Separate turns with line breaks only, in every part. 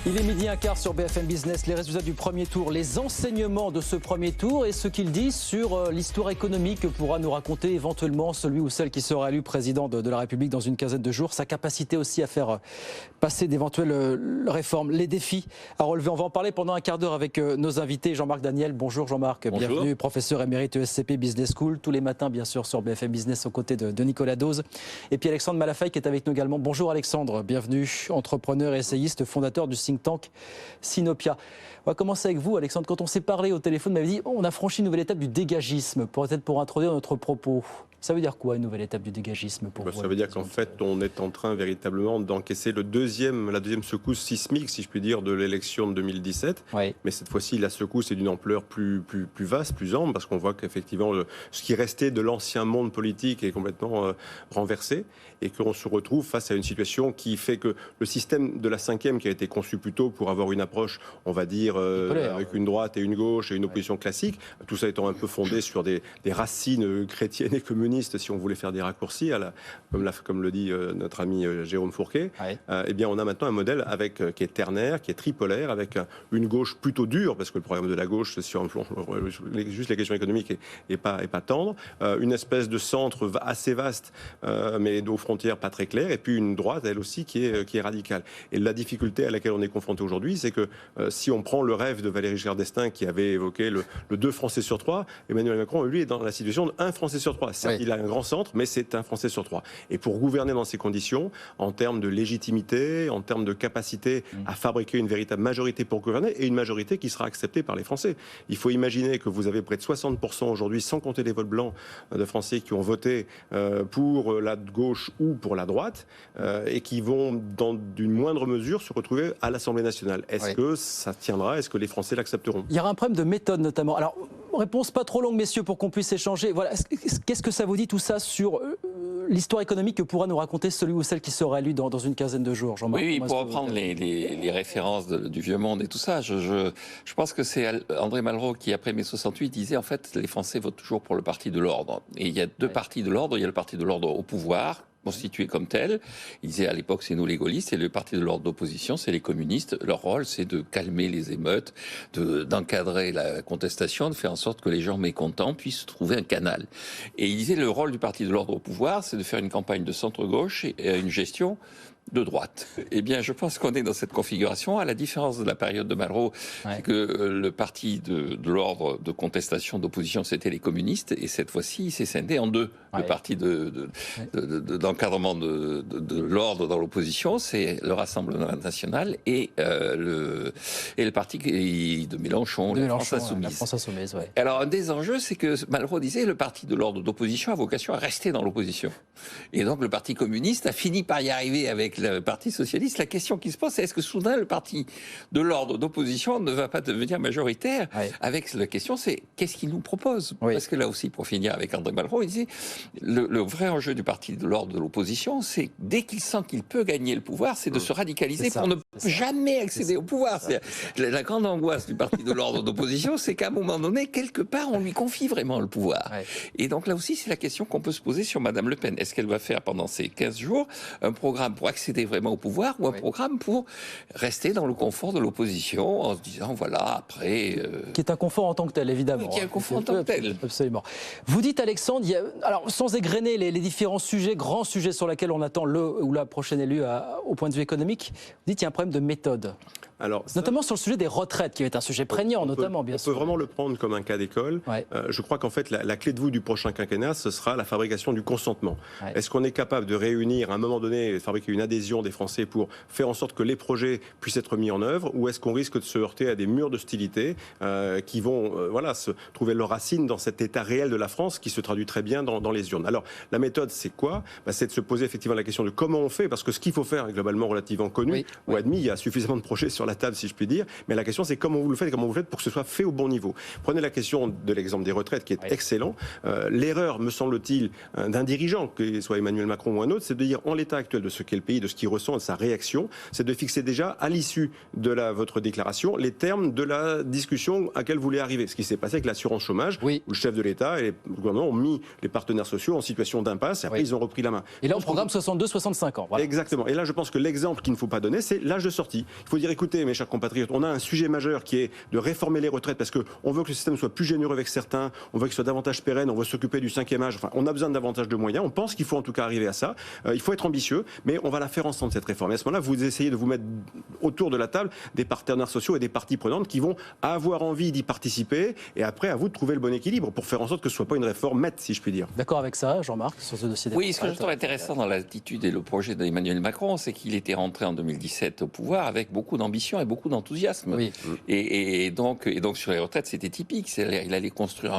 Il est midi un quart sur BFM Business, les résultats du premier tour, les enseignements de ce premier tour et ce qu'il dit sur l'histoire économique que pourra nous raconter éventuellement celui ou celle qui sera élu président de la République dans une quinzaine de jours, sa capacité aussi à faire passer d'éventuelles réformes, les défis à relever. On va en parler pendant un quart d'heure avec nos invités. Jean-Marc Daniel, bonjour Jean-Marc, bienvenue, professeur émérite ESCP Business School, tous les matins bien sûr sur BFM Business aux côtés de Nicolas Dose. Et puis Alexandre Malafaye qui est avec nous également. Bonjour Alexandre, bienvenue, entrepreneur et essayiste, fondateur du think tank Sinopia. On va commencer avec vous, Alexandre. Quand on s'est parlé au téléphone, vous m'avez dit on a franchi une nouvelle étape du dégagisme, peut-être pour introduire notre propos. Ça veut dire quoi, une nouvelle étape du dégagisme pour vous?
Ça veut dire qu'en fait, on est en train véritablement d'encaisser la deuxième secousse sismique, si je puis dire, de l'élection de 2017. Oui. Mais cette fois-ci, la secousse est d'une ampleur plus vaste, plus ample, parce qu'on voit qu'effectivement, ce qui restait de l'ancien monde politique est complètement renversé, et qu'on se retrouve face à une situation qui fait que le système de la cinquième, qui a été conçu plutôt pour avoir une approche, on va dire, avec une droite et une gauche et une opposition classique, tout ça étant un peu fondé sur des racines chrétiennes et communistes, si on voulait faire des raccourcis, comme le dit notre ami Jérôme Fourquet, eh bien on a maintenant un modèle qui est ternaire, qui est tripolaire, avec une gauche plutôt dure, parce que le programme de la gauche, sur juste les questions économiques, est pas tendre, une espèce de centre assez vaste, mais aux frontières pas très claires, et puis une droite, elle aussi, qui est radicale. Et la difficulté à laquelle on est confronté aujourd'hui, c'est que si on prend le rêve de Valéry Giscard d'Estaing, qui avait évoqué le 2 Français sur 3, Emmanuel Macron, lui, est dans la situation de 1 Français sur 3. Certes, il a un grand centre, mais c'est 1 Français sur 3. Et pour gouverner dans ces conditions, en termes de légitimité, en termes de capacité à fabriquer une véritable majorité pour gouverner, et une majorité qui sera acceptée par les Français. Il faut imaginer que vous avez près de 60% aujourd'hui, sans compter les votes blancs de Français qui ont voté pour la gauche ou pour la droite, et qui vont, dans d'une moindre mesure, se retrouver à l'Assemblée nationale. Est-ce que ça tiendra? Est-ce que les Français l'accepteront?
Il y aura un problème de méthode notamment. Alors, réponse pas trop longue, messieurs, pour qu'on puisse échanger. Voilà. Qu'est-ce que ça vous dit tout ça sur l'histoire économique que pourra nous raconter celui ou celle qui sera élu dans une quinzaine de jours, Jean-Marc?
Oui, pour reprendre les références du vieux monde et tout ça, je pense que c'est André Malraux qui, après mai 68, disait en fait les Français votent toujours pour le parti de l'ordre. Et il y a deux partis de l'ordre. Il y a le parti de l'ordre au pouvoir, constitué comme tel. Il disait à l'époque c'est nous les gaullistes, et le parti de l'ordre d'opposition c'est les communistes. Leur rôle c'est de calmer les émeutes, d'encadrer la contestation, de faire en sorte que les gens mécontents puissent trouver un canal. Et il disait le rôle du parti de l'ordre au pouvoir c'est de faire une campagne de centre-gauche et une gestion de droite. Eh bien, je pense qu'on est dans cette configuration, à la différence de la période de Malraux, que le parti de l'ordre de contestation, d'opposition, c'était les communistes, et cette fois-ci, il s'est scindé en deux. Le parti d'encadrement de l'ordre dans l'opposition, c'est le Rassemblement national et le parti de Mélenchon, la France Insoumise. Alors, un des enjeux, c'est que Malraux disait le parti de l'ordre d'opposition a vocation à rester dans l'opposition. Et donc, le parti communiste a fini par y arriver avec le Parti socialiste. La question qui se pose, c'est est-ce que soudain le parti de l'ordre d'opposition ne va pas devenir majoritaire? Avec la question, c'est qu'est-ce qu'il nous propose? Parce que là aussi, pour finir avec André Malraux, il disait le vrai enjeu du parti de l'ordre de l'opposition, c'est dès qu'il sent qu'il peut gagner le pouvoir, c'est de se radicaliser pour ne jamais accéder au pouvoir. La grande angoisse du parti de l'ordre d'opposition, c'est qu'à un moment donné, quelque part, on lui confie vraiment le pouvoir. Et donc là aussi, c'est la question qu'on peut se poser sur Madame Le Pen. Est-ce qu'elle va faire pendant ces 15 jours un programme pour accéder vraiment au pouvoir ou un programme pour rester dans le confort de l'opposition en se disant voilà après
qui est un confort en tant que tel évidemment.
Qui est un confort en tant que tel.
Absolument. Vous dites Alexandre, alors sans égrener les différents sujets, grands sujets sur lesquels on attend le ou la prochaine élue au point de vue économique, vous dites qu'il y a un problème de méthode. Alors, notamment sur le sujet des retraites, qui est un sujet prégnant, bien sûr.
On peut vraiment le prendre comme un cas d'école. Je crois qu'en fait, la clé de voûte du prochain quinquennat, ce sera la fabrication du consentement. Est-ce qu'on est capable de réunir, à un moment donné, fabriquer une adhésion des Français pour faire en sorte que les projets puissent être mis en œuvre, ou est-ce qu'on risque de se heurter à des murs d'hostilité qui vont se trouver leurs racines dans cet état réel de la France qui se traduit très bien dans les urnes. Alors, la méthode, c'est quoi? C'est de se poser effectivement la question de comment on fait, parce que ce qu'il faut faire est globalement relativement connu ou admis. Il y a suffisamment de projets sur la table, si je puis dire, mais la question c'est comment vous le faites et comment vous le faites pour que ce soit fait au bon niveau. Prenez la question de l'exemple des retraites qui est excellent. L'erreur, me semble-t-il, d'un dirigeant, que ce soit Emmanuel Macron ou un autre, c'est de dire en l'état actuel de ce qu'est le pays, de ce qu'il ressent, de sa réaction, c'est de fixer déjà à l'issue de votre déclaration les termes de la discussion à laquelle vous voulez arriver. Ce qui s'est passé avec l'assurance chômage, où le chef de l'État et le gouvernement ont mis les partenaires sociaux en situation d'impasse et après ils ont repris la main.
Et là on programme 62-65 ans. Voilà.
Exactement. Et là je pense que l'exemple qu'il ne faut pas donner, c'est l'âge de sortie. Il faut dire écoutez, écoutez, mes chers compatriotes, on a un sujet majeur qui est de réformer les retraites parce qu'on veut que le système soit plus généreux avec certains, on veut qu'il soit davantage pérenne, on veut s'occuper du 5e âge, enfin, on a besoin de davantage de moyens, on pense qu'il faut en tout cas arriver à ça. Il faut être ambitieux, mais on va la faire ensemble, cette réforme. Et à ce moment-là, vous essayez de vous mettre autour de la table des partenaires sociaux et des parties prenantes qui vont avoir envie d'y participer, et après, à vous de trouver le bon équilibre pour faire en sorte que ce ne soit pas une réforme maître, si je puis dire.
D'accord avec ça, Jean-Marc, sur ce dossier des
Oui, ce que je trouve intéressant dans l'attitude et le projet d'Emmanuel Macron, c'est qu'il était rentré en 2017 au pouvoir avec beaucoup d'ambition et beaucoup d'enthousiasme.
Oui.
Et donc sur les retraites, c'était typique. Il allait construire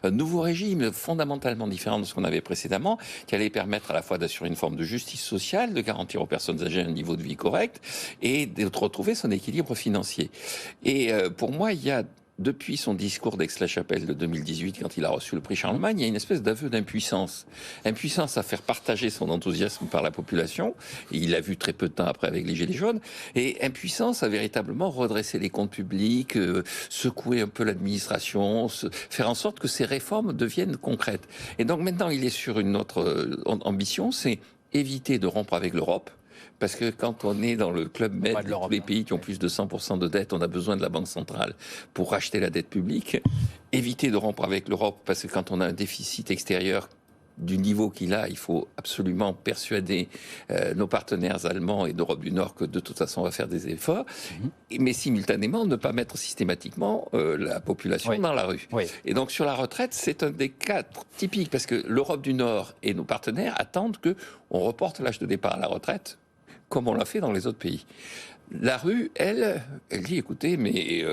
un nouveau régime fondamentalement différent de ce qu'on avait précédemment, qui allait permettre à la fois d'assurer une forme de justice sociale, de garantir aux personnes âgées un niveau de vie correct et de retrouver son équilibre financier. Et pour moi, il y a depuis son discours d'Aix-la-Chapelle de 2018, quand il a reçu le prix Charlemagne, il y a une espèce d'aveu d'impuissance. Impuissance à faire partager son enthousiasme par la population, et il l'a vu très peu de temps après avec les Gilets jaunes, et impuissance à véritablement redresser les comptes publics, secouer un peu l'administration, faire en sorte que ces réformes deviennent concrètes. Et donc maintenant, il est sur une autre ambition, c'est éviter de rompre avec l'Europe. Parce que quand on est dans le club med, les pays qui ont plus de 100% de dette, on a besoin de la Banque centrale pour racheter la dette publique. Éviter de rompre avec l'Europe, parce que quand on a un déficit extérieur du niveau qu'il a, il faut absolument persuader nos partenaires allemands et d'Europe du Nord que de toute façon on va faire des efforts, mais simultanément ne pas mettre systématiquement la population dans la rue. Et donc sur la retraite, c'est un des cas typiques, parce que l'Europe du Nord et nos partenaires attendent qu'on reporte l'âge de départ à la retraite, comme on l'a fait dans les autres pays. La rue, elle dit, écoutez, mais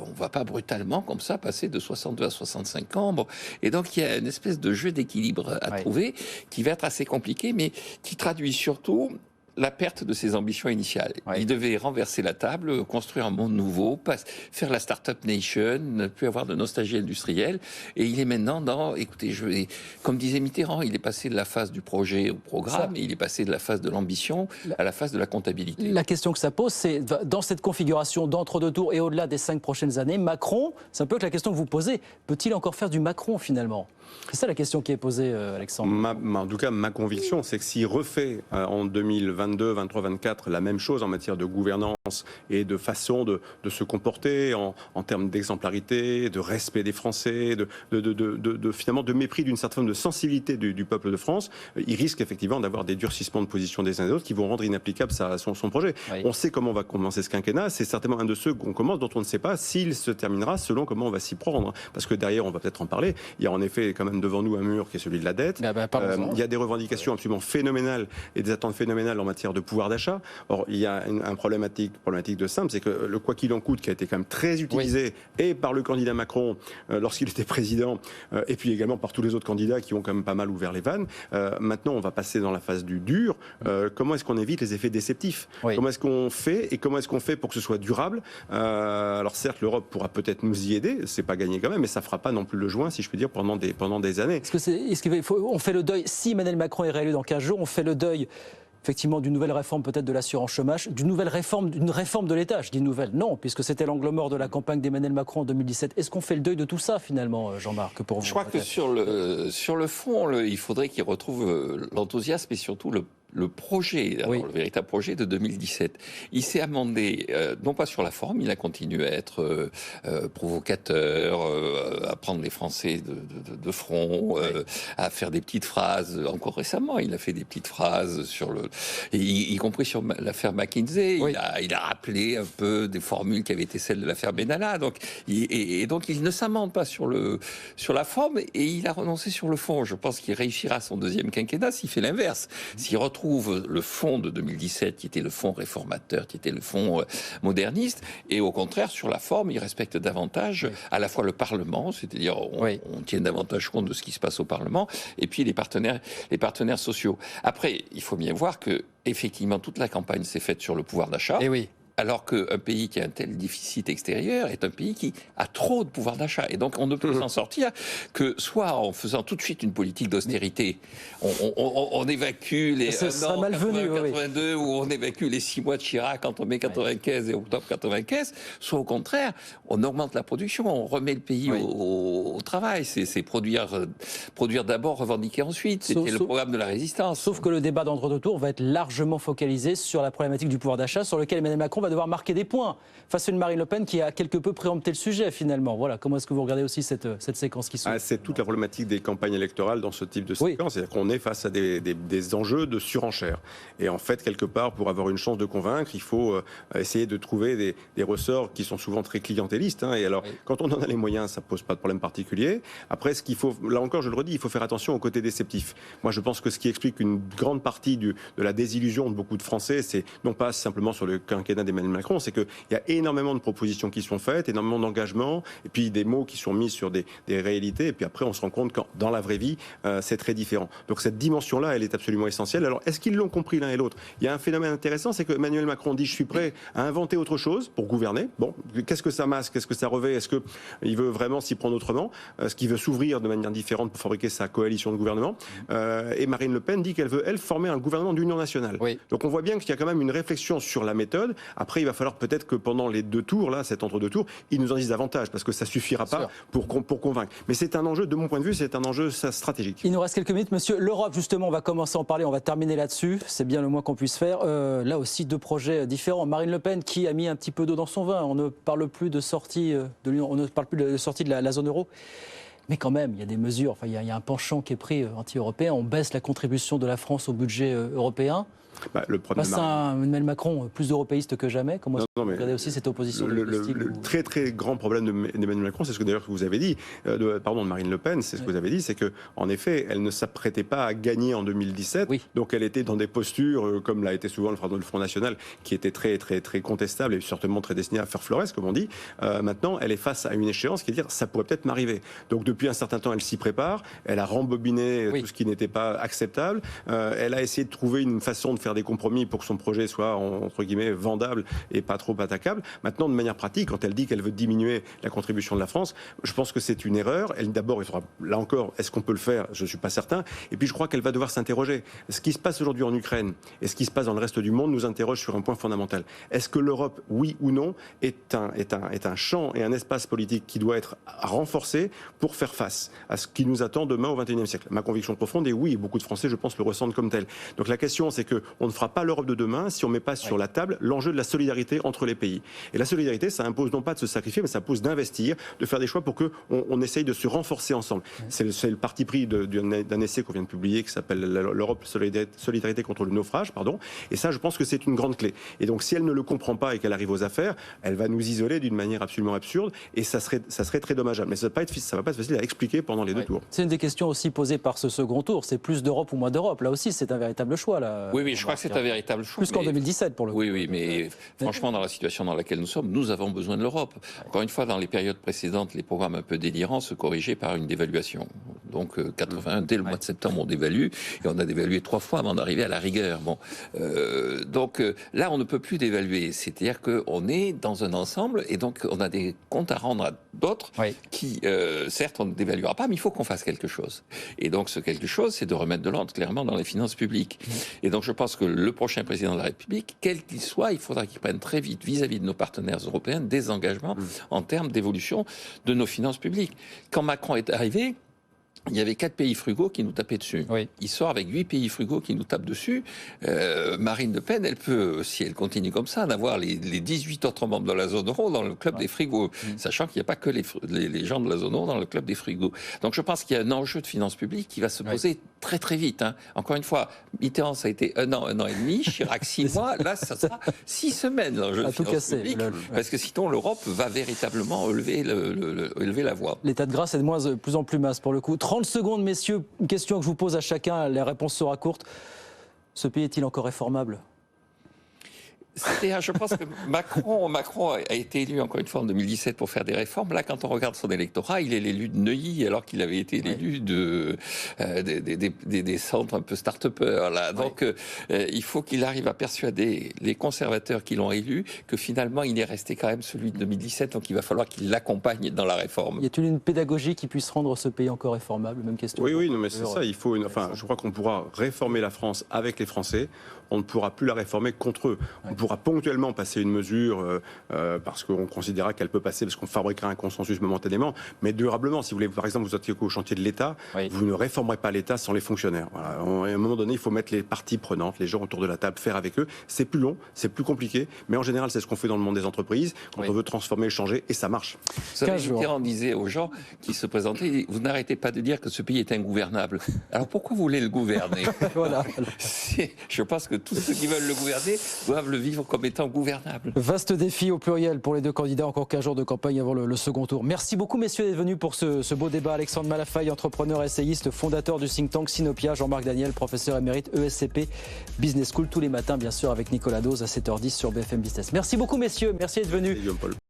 on ne va pas brutalement comme ça passer de 62 à 65 ans. Bon. Et donc, il y a une espèce de jeu d'équilibre à trouver qui va être assez compliqué, mais qui traduit surtout la perte de ses ambitions initiales. Il devait renverser la table, construire un monde nouveau, faire la Startup Nation, ne plus avoir de nostalgie industrielle. Et il est maintenant dans, écoutez, comme disait Mitterrand, il est passé de la phase du projet au programme, et il est passé de la phase de l'ambition à la phase de la comptabilité.
La question que ça pose, c'est dans cette configuration d'entre-deux tours et au-delà des 5 prochaines années, Macron, c'est un peu que la question que vous posez, peut-il encore faire du Macron finalement ? C'est ça la question qui est posée, Alexandre.
En tout cas, ma conviction, c'est que s'il refait en 2022, 23, 24 la même chose en matière de gouvernance et de façon de se comporter en termes d'exemplarité, de respect des Français, finalement de mépris d'une certaine forme de sensibilité du peuple de France, il risque effectivement d'avoir des durcissements de position des uns et des autres qui vont rendre inapplicable son projet. On sait comment on va commencer ce quinquennat, c'est certainement un de ceux qu'on commence dont on ne sait pas s'il se terminera selon comment on va s'y prendre. Parce que derrière, on va peut-être en parler, il y a en effet quand même devant nous un mur qui est celui de la dette. Il y a des revendications absolument phénoménales et des attentes phénoménales en matière de pouvoir d'achat. Or, il y a une problématique de simple, c'est que le quoi qu'il en coûte, qui a été quand même très utilisé, et par le candidat Macron lorsqu'il était président, et puis également par tous les autres candidats qui ont quand même pas mal ouvert les vannes. Maintenant, on va passer dans la phase du dur. Comment est-ce qu'on évite les effets déceptifs ? Comment est-ce qu'on fait et comment est-ce qu'on fait pour que ce soit durable ? Alors certes, l'Europe pourra peut-être nous y aider, c'est pas gagné quand même, mais ça fera pas non plus le joint, si je puis dire, pendant des années.
On fait le deuil, si Emmanuel Macron est réélu dans 15 jours, on fait le deuil effectivement d'une nouvelle réforme peut-être de l'assurance chômage, d'une réforme de l'État, je dis nouvelle, non, puisque c'était l'angle mort de la campagne d'Emmanuel Macron en 2017. Est-ce qu'on fait le deuil de tout ça finalement, Jean-Marc, pour vous ?
Je crois que sur le fond, il faudrait qu'il retrouve l'enthousiasme et surtout le projet, le véritable projet de 2017. Il s'est amendé, non pas sur la forme, il a continué à être provocateur, à prendre les Français de front, à faire des petites phrases. Encore récemment, il a fait des petites phrases y compris sur l'affaire McKinsey. Il a rappelé un peu des formules qui avaient été celles de l'affaire Benalla. Donc il ne s'amende pas sur la forme et il a renoncé sur le fond. Je pense qu'il réussira son deuxième quinquennat s'il fait l'inverse. S'il retrouve le fond de 2017, qui était le fond réformateur, qui était le fond moderniste, et au contraire, sur la forme, il respecte davantage à la fois le Parlement, c'est-à-dire on tient davantage compte de ce qui se passe au Parlement, et puis les partenaires sociaux. Après, il faut bien voir que effectivement, toute la campagne s'est faite sur le pouvoir d'achat.
Et oui.
Alors qu'un pays qui a un tel déficit extérieur est un pays qui a trop de pouvoir d'achat. Et donc, on ne peut s'en sortir que soit en faisant tout de suite une politique d'austérité, on évacue les 82, ou on évacue les 6 mois de Chirac entre mai 95 et octobre 95, soit au contraire, on augmente la production, on remet le pays au travail. C'est produire d'abord, revendiquer ensuite. C'était le programme de la résistance.
Sauf que le débat d'entre-deux tours va être largement focalisé sur la problématique du pouvoir d'achat, sur lequel Emmanuel Macron va va devoir marquer des points face à une Marine Le Pen qui a quelque peu préempté le sujet finalement. Voilà, comment est-ce que vous regardez aussi cette séquence qui s'ouvre?
C'est toute la problématique des campagnes électorales dans ce type de séquence. C'est-à-dire qu'on est face à des enjeux de surenchère. Et en fait, quelque part, pour avoir une chance de convaincre, il faut essayer de trouver des ressorts qui sont souvent très clientélistes. Et alors, quand on en a les moyens, ça ne pose pas de problème particulier. Après, ce qu'il faut, là encore, je le redis, il faut faire attention au côté déceptif. Moi, je pense que ce qui explique une grande partie de la désillusion de beaucoup de Français, c'est non pas simplement sur le quinquennat d'Emmanuel Macron, c'est qu'il y a énormément de propositions qui sont faites, énormément d'engagements, et puis des mots qui sont mis sur des réalités, et puis après, on se rend compte que dans la vraie vie, c'est très différent. Donc cette dimension-là, elle est absolument essentielle. Alors, est-ce qu'ils l'ont compris l'un et l'autre? Il y a un phénomène intéressant, c'est que Emmanuel Macron dit « je suis prêt à inventer autre chose pour gouverner ». Bon, qu'est-ce que ça masque? Qu'est-ce que ça revêt? Est-ce qu'il veut vraiment s'y prendre autrement? Est-ce qu'il veut s'ouvrir de manière différente pour fabriquer sa coalition de gouvernement? Et Marine Le Pen dit qu'elle veut, elle, former un gouvernement d'union nationale. Oui. Donc on voit bien qu'il y a quand même une réflexion sur la méthode. Après, il va falloir peut-être que pendant les deux tours, là, cet entre-deux tours, ils nous en disent davantage, parce que ça suffira pas pour convaincre. Mais c'est un enjeu, de mon point de vue, c'est un enjeu stratégique.
Il nous reste quelques minutes, monsieur. L'Europe, justement, on va commencer à en parler, on va terminer là-dessus. C'est bien le moins qu'on puisse faire. Là aussi, deux projets différents. Marine Le Pen qui a mis un petit peu d'eau dans son vin. On ne parle plus de sortie de l'Union, on ne parle plus de sortie de la zone euro. Mais quand même, il y a des mesures, enfin, il y a un penchant qui est pris anti-européen. On baisse la contribution de la France au budget européen.
Le
face à Emmanuel Macron, plus européiste que jamais. Comment vous regardez aussi cette opposition
le très très grand problème d'Emmanuel Macron, c'est ce que d'ailleurs vous avez dit, de Marine Le Pen, c'est ce que vous avez dit, c'est qu'en effet, elle ne s'apprêtait pas à gagner en 2017, donc elle était dans des postures, comme l'a été souvent le Front National, qui était très très très contestable et certainement très destiné à faire florès, comme on dit. Maintenant, elle est face à une échéance qui est de dire, ça pourrait peut-être m'arriver. Donc depuis un certain temps, elle s'y prépare, elle a rembobiné tout ce qui n'était pas acceptable, elle a essayé de trouver une façon de faire des compromis pour que son projet soit, entre guillemets, vendable et pas trop attaquable. Maintenant, de manière pratique, quand elle dit qu'elle veut diminuer la contribution de la France, je pense que c'est une erreur. D'abord, il faudra, là encore, est-ce qu'on peut le faire? Je ne suis pas certain. Et puis, je crois qu'elle va devoir s'interroger. Ce qui se passe aujourd'hui en Ukraine et ce qui se passe dans le reste du monde nous interroge sur un point fondamental. Est-ce que l'Europe, oui ou non, est un champ et un espace politique qui doit être renforcé pour faire face à ce qui nous attend demain au XXIe siècle? Ma conviction profonde est oui, et beaucoup de Français, je pense, le ressentent comme tel. Donc la question, c'est qu'on ne fera pas l'Europe de demain si on ne met pas sur la table l'enjeu de la solidarité entre les pays. Et la solidarité, ça impose non pas de se sacrifier, mais ça impose d'investir, de faire des choix pour qu'on essaye de se renforcer ensemble. C'est le parti pris d'un essai qu'on vient de publier qui s'appelle l'Europe solidarité contre le naufrage, pardon. Et ça, je pense que c'est une grande clé. Et donc, si elle ne le comprend pas et qu'elle arrive aux affaires, elle va nous isoler d'une manière absolument absurde et ça serait très dommageable. Mais ça ne va pas être facile à expliquer pendant les deux tours.
C'est une des questions aussi posées par ce second tour. C'est plus d'Europe ou moins d'Europe. Là aussi, c'est un véritable choix. Là,
oui, je crois que c'est un véritable choix.
Plus qu'en 2017, pour le coup.
Oui, mais franchement, dans la situation dans laquelle nous sommes, nous avons besoin de l'Europe. Encore une fois, dans les périodes précédentes, les programmes un peu délirants se corrigeaient par une dévaluation. Donc, 81, dès le mois de septembre, on dévalue, et on a dévalué 3 fois avant d'arriver à la rigueur. Bon, donc là, on ne peut plus dévaluer. C'est-à-dire qu'on est dans un ensemble, et donc on a des comptes à rendre à d'autres qui, certes, on ne dévaluera pas, mais il faut qu'on fasse quelque chose. Et donc, ce quelque chose, c'est de remettre de l'ordre, clairement, dans les finances publiques. Et donc, je pense que le prochain président de la République, quel qu'il soit, il faudra qu'il prenne très vite, vis-à-vis de nos partenaires européens, des engagements en termes d'évolution de nos finances publiques. Quand Macron est arrivé, il y avait 4 pays frugaux qui nous tapaient dessus. Il sort avec 8 pays frugaux qui nous tapent dessus. Marine Le Pen, elle peut, si elle continue comme ça, d'avoir les 18 autres membres de la zone euro dans le club des frugaux, sachant qu'il n'y a pas que les gens de la zone euro dans le club des frugaux. Donc je pense qu'il y a un enjeu de finances publiques qui va se poser très très vite. Encore une fois, Mitterrand, ça a été un an et demi, Chirac 6 mois, là ça sera 6 semaines l'enjeu de finances publiques, parce que sinon l'Europe va véritablement élever la voix.
L'état de grâce est de plus en plus mince pour le coup. 30 secondes, messieurs, une question que je vous pose à chacun, la réponse sera courte. Ce pays est-il encore réformable ?
Je pense que Macron a été élu encore une fois en 2017 pour faire des réformes. Là, quand on regarde son électorat, il est l'élu de Neuilly, alors qu'il avait été l'élu des centres un peu start-upers. Là. Donc, il faut qu'il arrive à persuader les conservateurs qui l'ont élu que finalement, il est resté quand même celui de 2017. Donc, il va falloir qu'il l'accompagne dans la réforme.
Y a-t-il une pédagogie qui puisse rendre ce pays encore réformable ? Même question.
Oui, non, mais c'est ça. Il faut je crois qu'on pourra réformer la France avec les Français. On ne pourra plus la réformer contre eux. On pourra ponctuellement passer une mesure parce qu'on considérera qu'elle peut passer, parce qu'on fabriquera un consensus momentanément, mais durablement. Si vous voulez, par exemple, vous êtes au chantier de l'État, vous ne réformerez pas l'État sans les fonctionnaires. Voilà. À un moment donné, il faut mettre les parties prenantes, les gens autour de la table, faire avec eux. C'est plus long, c'est plus compliqué, mais en général, c'est ce qu'on fait dans le monde des entreprises, quand on veut transformer, changer, et ça marche.
Mitterrand disait aux gens qui se présentaient, vous n'arrêtez pas de dire que ce pays est ingouvernable. Alors pourquoi vous voulez le gouverner?
Voilà.
Je pense que tous ceux qui veulent le gouverner doivent le vivre comme étant gouvernable.
Vaste défi au pluriel pour les deux candidats, encore 15 jours de campagne avant le second tour. Merci beaucoup messieurs d'être venus pour ce beau débat. Alexandre Malafaille, entrepreneur, essayiste, fondateur du think tank Sinopia. Jean-Marc Daniel, professeur émérite ESCP Business School, tous les matins bien sûr avec Nicolas Dose à 7h10 sur BFM Business. Merci beaucoup messieurs, merci d'être venus.